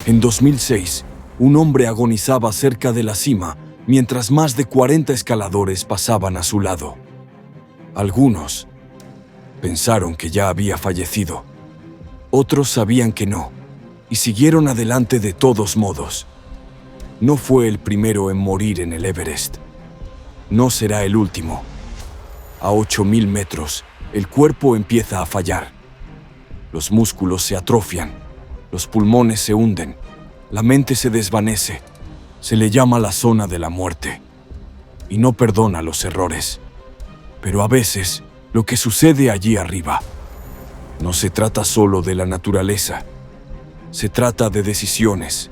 En 2006, un hombre agonizaba cerca de la cima mientras más de 40 escaladores pasaban a su lado. Algunos pensaron que ya había fallecido. Otros sabían que no, y siguieron adelante de todos modos. No fue el primero en morir en el Everest. No será el último. A 8.000 metros, el cuerpo empieza a fallar. Los músculos se atrofian, los pulmones se hunden, la mente se desvanece. Se le llama la zona de la muerte. Y no perdona los errores. Pero a veces, lo que sucede allí arriba no se trata solo de la naturaleza. Se trata de decisiones.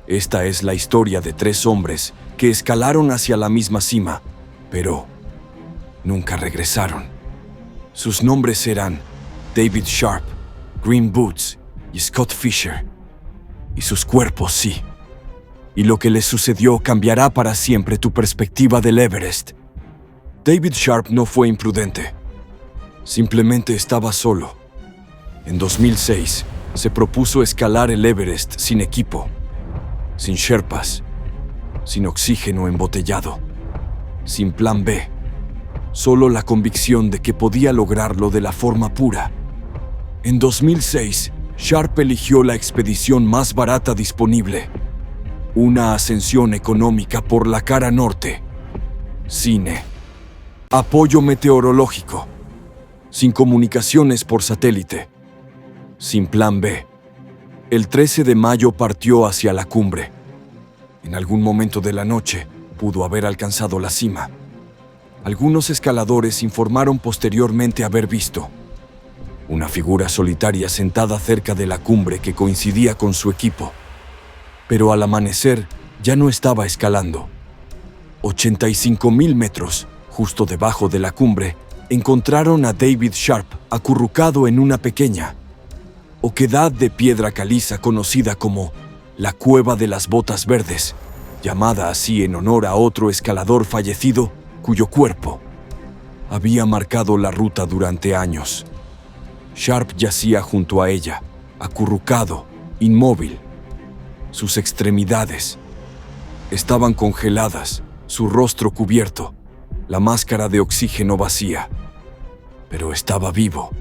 Esta es la historia de 3 hombres que escalaron hacia la misma cima, pero nunca regresaron. Sus nombres eran David Sharp, Green Boots y Scott Fisher. Y sus cuerpos sí. Y lo que les sucedió cambiará para siempre tu perspectiva del Everest. David Sharp no fue imprudente. Simplemente estaba solo. En 2006, se propuso escalar el Everest sin equipo, sin sherpas, sin oxígeno embotellado, sin plan B. Solo la convicción de que podía lograrlo de la forma pura. En 2006, Sharp eligió la expedición más barata disponible. Una ascensión económica por la cara norte. Cine. Apoyo meteorológico. Sin comunicaciones por satélite. Sin plan B. El 13 de mayo partió hacia la cumbre. En algún momento de la noche, pudo haber alcanzado la cima. Algunos escaladores informaron posteriormente haber visto una figura solitaria sentada cerca de la cumbre que coincidía con su equipo. Pero al amanecer, ya no estaba escalando. 85.000 metros, justo debajo de la cumbre, encontraron a David Sharp acurrucado en una pequeña oquedad de piedra caliza conocida como la Cueva de las Botas Verdes, llamada así en honor a otro escalador fallecido cuyo cuerpo había marcado la ruta durante años. Sharp yacía junto a ella, acurrucado, inmóvil. Sus extremidades estaban congeladas, su rostro cubierto, la máscara de oxígeno vacía. Pero estaba vivo.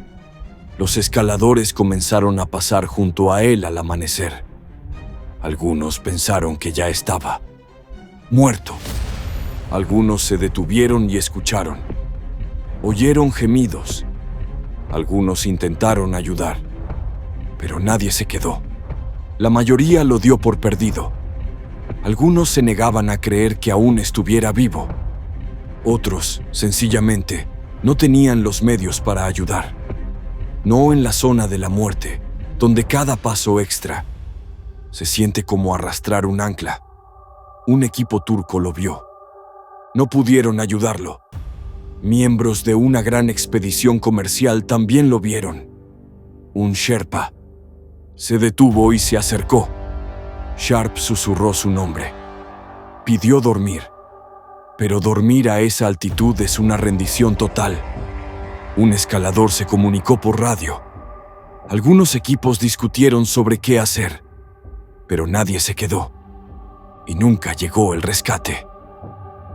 Los escaladores comenzaron a pasar junto a él al amanecer. Algunos pensaron que ya estaba muerto. Algunos se detuvieron y escucharon. Oyeron gemidos. Algunos intentaron ayudar, pero nadie se quedó. La mayoría lo dio por perdido. Algunos se negaban a creer que aún estuviera vivo. Otros, sencillamente, no tenían los medios para ayudar. No en la zona de la muerte, donde cada paso extra se siente como arrastrar un ancla. Un equipo turco lo vio. No pudieron ayudarlo. Miembros de una gran expedición comercial también lo vieron. Un Sherpa se detuvo y se acercó. Sharp susurró su nombre. Pidió dormir. Pero dormir a esa altitud es una rendición total. Un escalador se comunicó por radio. Algunos equipos discutieron sobre qué hacer, pero nadie se quedó. Y nunca llegó el rescate.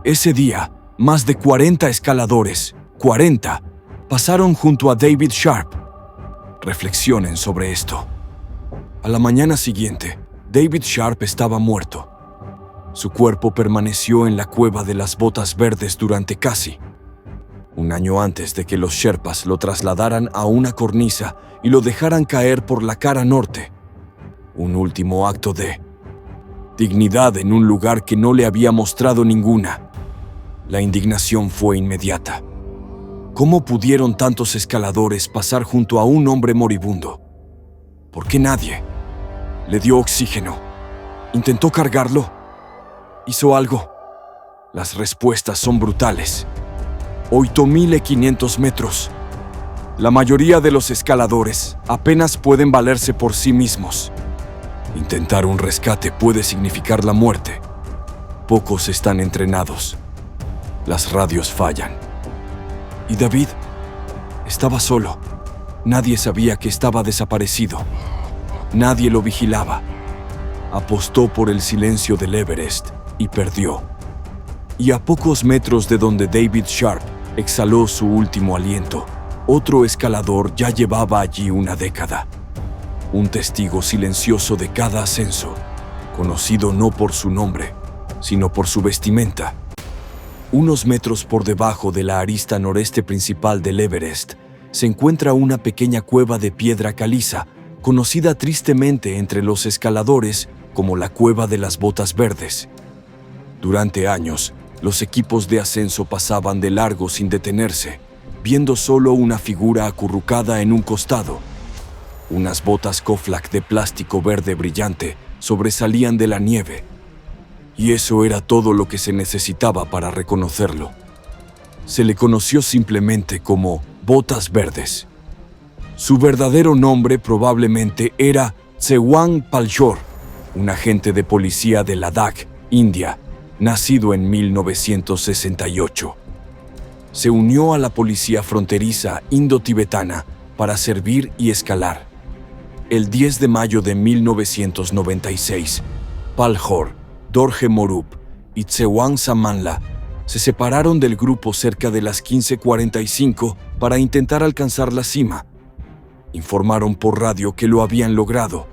Ese día, más de 40 escaladores, 40, pasaron junto a David Sharp. Reflexionen sobre esto. A la mañana siguiente, David Sharp estaba muerto. Su cuerpo permaneció en la Cueva de las Botas Verdes durante casi un año antes de que los Sherpas lo trasladaran a una cornisa y lo dejaran caer por la cara norte. Un último acto de dignidad en un lugar que no le había mostrado ninguna. La indignación fue inmediata. ¿Cómo pudieron tantos escaladores pasar junto a un hombre moribundo? ¿Por qué nadie le dio oxígeno? ¿Intentó cargarlo? ¿Hizo algo? Las respuestas son brutales. 8.500 metros. La mayoría de los escaladores apenas pueden valerse por sí mismos. Intentar un rescate puede significar la muerte. Pocos están entrenados. Las radios fallan. Y David estaba solo. Nadie sabía que estaba desaparecido. Nadie lo vigilaba. apostó por el silencio del Everest y perdió. Y a pocos metros de donde David Sharp exhaló su último aliento, otro escalador ya llevaba allí una década. Un testigo silencioso de cada ascenso, conocido no por su nombre, sino por su vestimenta. Unos metros por debajo de la arista noreste principal del Everest, se encuentra una pequeña cueva de piedra caliza, conocida tristemente entre los escaladores como la Cueva de las Botas Verdes. Durante años, los equipos de ascenso pasaban de largo sin detenerse, viendo solo una figura acurrucada en un costado. Unas botas Koflak de plástico verde brillante sobresalían de la nieve, y eso era todo lo que se necesitaba para reconocerlo. Se le conoció simplemente como Botas Verdes. Su verdadero nombre probablemente era Tsewang Paljor, un agente de policía de Ladakh, India, nacido en 1968. Se unió a la policía fronteriza indo-tibetana para servir y escalar. El 10 de mayo de 1996, Paljor, Dorje Morup y Tsewang Samanla se separaron del grupo cerca de las 15:45 para intentar alcanzar la cima. Informaron por radio que lo habían logrado,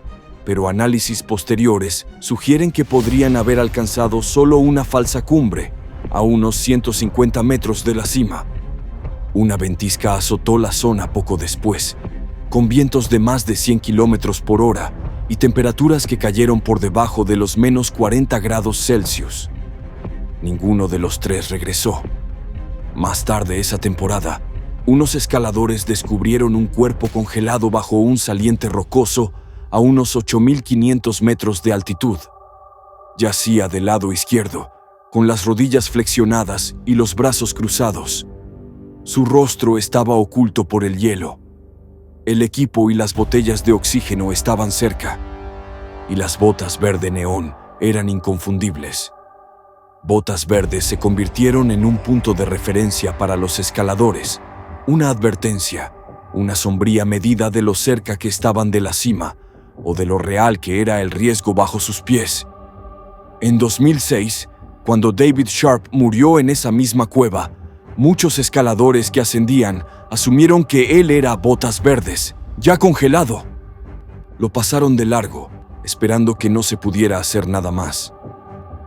pero análisis posteriores sugieren que podrían haber alcanzado solo una falsa cumbre, a unos 150 metros de la cima. Una ventisca azotó la zona poco después, con vientos de más de 100 kilómetros por hora y temperaturas que cayeron por debajo de los menos 40 grados Celsius. Ninguno de los tres regresó. Más tarde esa temporada, unos escaladores descubrieron un cuerpo congelado bajo un saliente rocoso a unos 8.500 metros de altitud. Yacía del lado izquierdo, con las rodillas flexionadas y los brazos cruzados. Su rostro estaba oculto por el hielo. El equipo y las botellas de oxígeno estaban cerca, y las botas verde neón eran inconfundibles. Botas verdes se convirtieron en un punto de referencia para los escaladores, una advertencia, una sombría medida de lo cerca que estaban de la cima o de lo real que era el riesgo bajo sus pies. En 2006, cuando David Sharp murió en esa misma cueva, muchos escaladores que ascendían asumieron que él era Botas Verdes, ya congelado. Lo pasaron de largo, esperando que no se pudiera hacer nada más.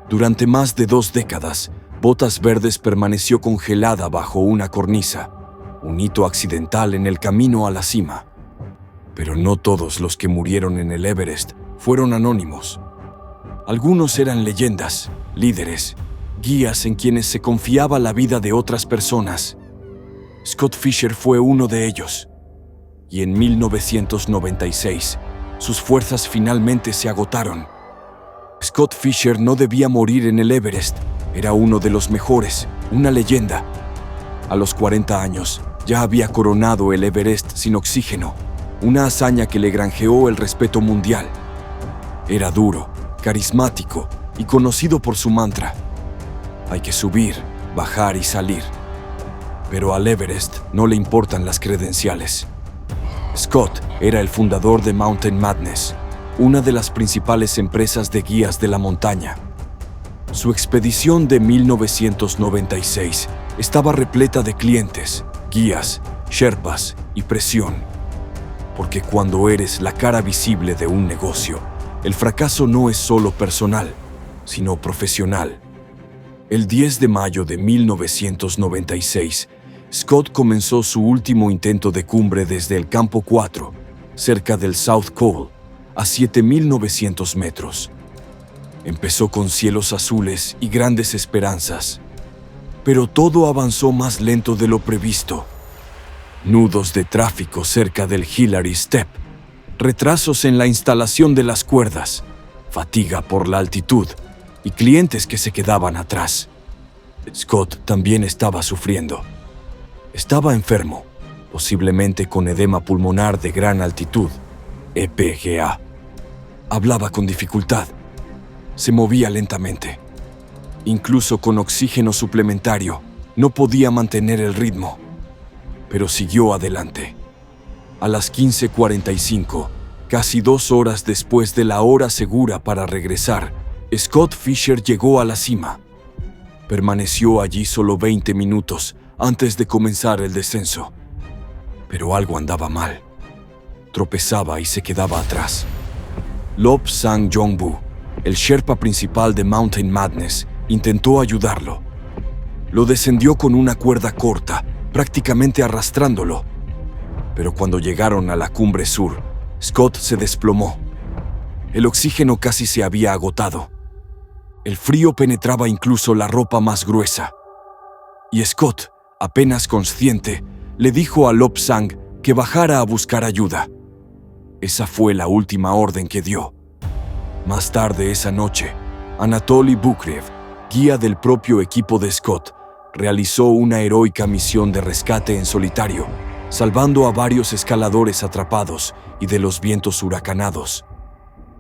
Durante más de 2 décadas, Botas Verdes permaneció congelada bajo una cornisa, un hito accidental en el camino a la cima. Pero no todos los que murieron en el Everest fueron anónimos. Algunos eran leyendas, líderes, guías en quienes se confiaba la vida de otras personas. Scott Fisher fue uno de ellos. Y en 1996, sus fuerzas finalmente se agotaron. Scott Fisher no debía morir en el Everest. Era uno de los mejores, una leyenda. A los 40 años, ya había coronado el Everest sin oxígeno, una hazaña que le granjeó el respeto mundial. Era duro, carismático y conocido por su mantra: hay que subir, bajar y salir. Pero al Everest no le importan las credenciales. Scott era el fundador de Mountain Madness, una de las principales empresas de guías de la montaña. Su expedición de 1996 estaba repleta de clientes, guías, sherpas y presión. Porque cuando eres la cara visible de un negocio, el fracaso no es solo personal, sino profesional. El 10 de mayo de 1996, Scott comenzó su último intento de cumbre desde el Campo 4, cerca del South Col, a 7.900 metros. Empezó con cielos azules y grandes esperanzas, pero todo avanzó más lento de lo previsto. Nudos de tráfico cerca del Hillary Step, retrasos en la instalación de las cuerdas, fatiga por la altitud y clientes que se quedaban atrás. Scott también estaba sufriendo. Estaba enfermo, posiblemente con edema pulmonar de gran altitud, EPGA. Hablaba con dificultad. Se movía lentamente. Incluso con oxígeno suplementario, no podía mantener el ritmo. Pero siguió adelante. A las 15:45, Casi 2 horas después de la hora segura para regresar, Scott Fisher llegó a la cima. Permaneció allí solo 20 minutos antes de comenzar el descenso. Pero algo andaba mal. Tropezaba y se quedaba atrás. Lobsang Jongbu, el Sherpa principal de Mountain Madness, intentó ayudarlo. Lo descendió con una cuerda corta, prácticamente arrastrándolo. Pero cuando llegaron a la cumbre sur, Scott se desplomó. El oxígeno casi se había agotado. El frío penetraba incluso la ropa más gruesa. Y Scott, apenas consciente, le dijo a Lobsang que bajara a buscar ayuda. Esa fue la última orden que dio. Más tarde esa noche, Anatoly Bukriev, guía del propio equipo de Scott, realizó una heroica misión de rescate en solitario, salvando a varios escaladores atrapados y de los vientos huracanados.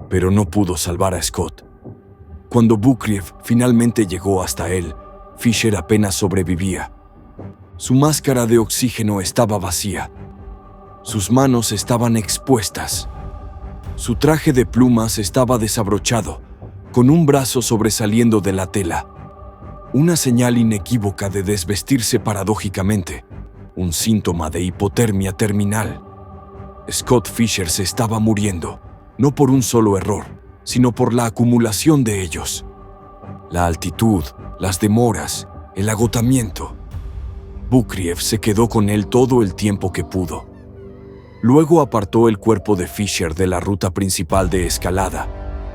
Pero no pudo salvar a Scott. Cuando Bukriev finalmente llegó hasta él, Fisher apenas sobrevivía. Su máscara de oxígeno estaba vacía. Sus manos estaban expuestas. Su traje de plumas estaba desabrochado, con un brazo sobresaliendo de la tela. Una señal inequívoca de desvestirse paradójicamente, un síntoma de hipotermia terminal. Scott Fisher se estaba muriendo, no por un solo error, sino por la acumulación de ellos. La altitud, las demoras, el agotamiento. Bukriev se quedó con él todo el tiempo que pudo. Luego apartó el cuerpo de Fisher de la ruta principal de escalada,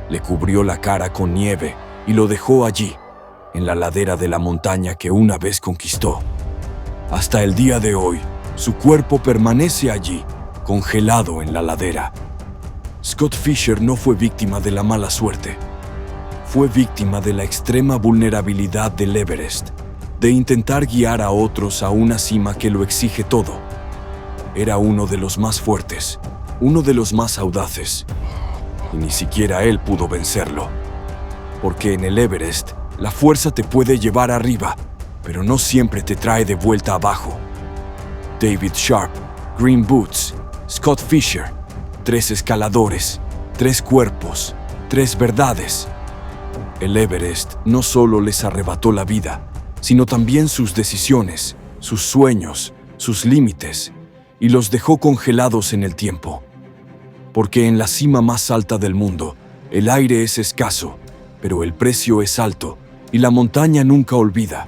le cubrió la cara con nieve y lo dejó allí, en la ladera de la montaña que una vez conquistó. Hasta el día de hoy, su cuerpo permanece allí, congelado en la ladera. Scott Fisher no fue víctima de la mala suerte. Fue víctima de la extrema vulnerabilidad del Everest, de intentar guiar a otros a una cima que lo exige todo. Era uno de los más fuertes, uno de los más audaces, y ni siquiera él pudo vencerlo. Porque en el Everest, la fuerza te puede llevar arriba, pero no siempre te trae de vuelta abajo. David Sharp, Green Boots, Scott Fisher, 3 escaladores, 3 cuerpos, 3 verdades. El Everest no solo les arrebató la vida, sino también sus decisiones, sus sueños, sus límites, y los dejó congelados en el tiempo. Porque en la cima más alta del mundo, el aire es escaso, pero el precio es alto, y la montaña nunca olvida.